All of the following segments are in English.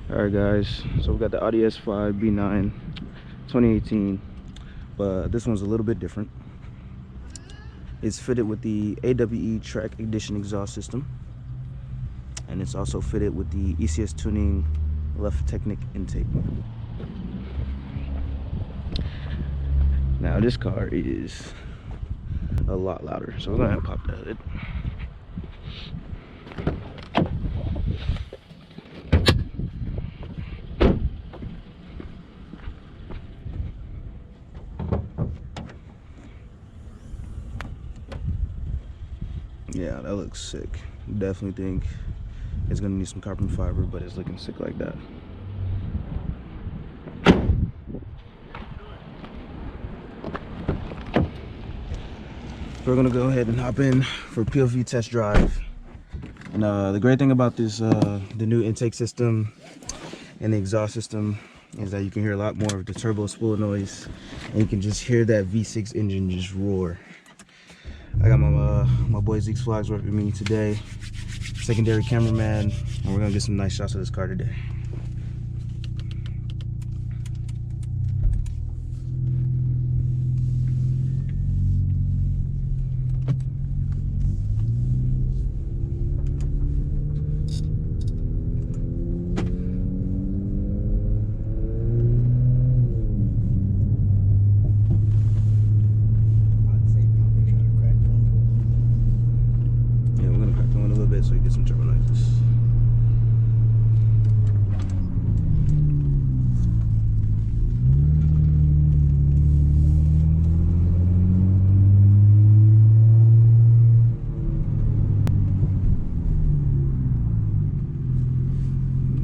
Alright guys, so we got the Audi S5 B9 2018, but this one's a little bit different. It's fitted with the AWE Track Ignition exhaust system, and it's also fitted with the ECS tuning Luft Technik intake. Now this car is a lot louder, so we're gonna have to pop the hood. Yeah, that looks sick. Definitely think it's gonna need some carbon fiber, but it's looking sick like that. We're gonna go ahead and hop in for POV test drive. And the great thing about this, the new intake system and the exhaust system, is that you can hear a lot more of the turbo spool noise, and you can just hear that V6 engine just roar. I got my boy Zeke's Vlogs working with me today, secondary cameraman, and we're gonna get some nice shots of this car today. So you get some turbo noises.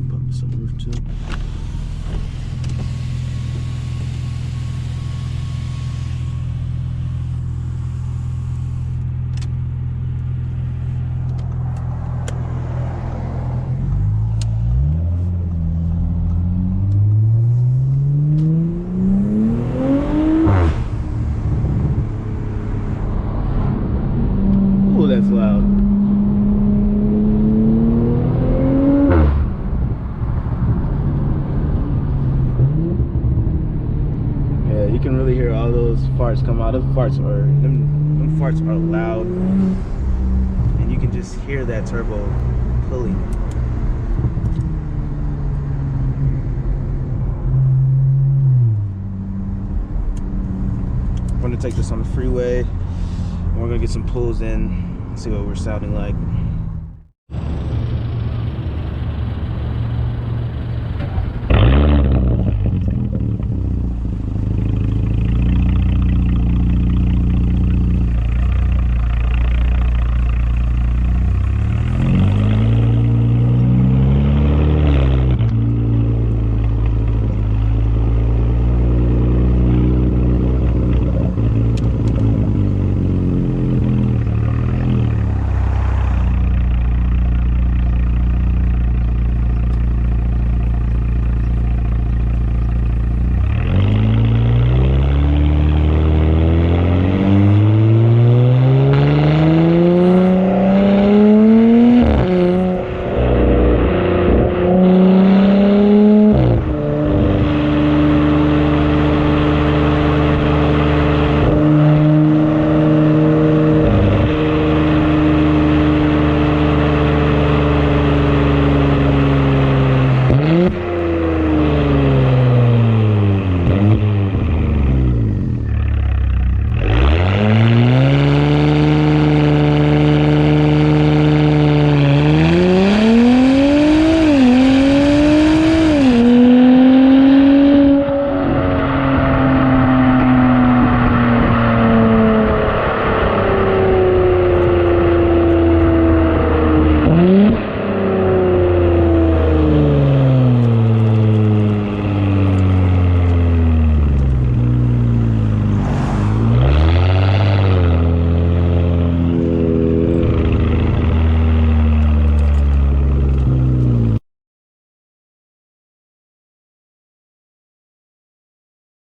Pop some roof too. That's loud. Yeah, you can really hear all those farts come out. Those farts are them farts are loud, and you can just hear that turbo pulling. We're gonna take this on the freeway, and we're gonna get some pulls in. See what we're sounding like.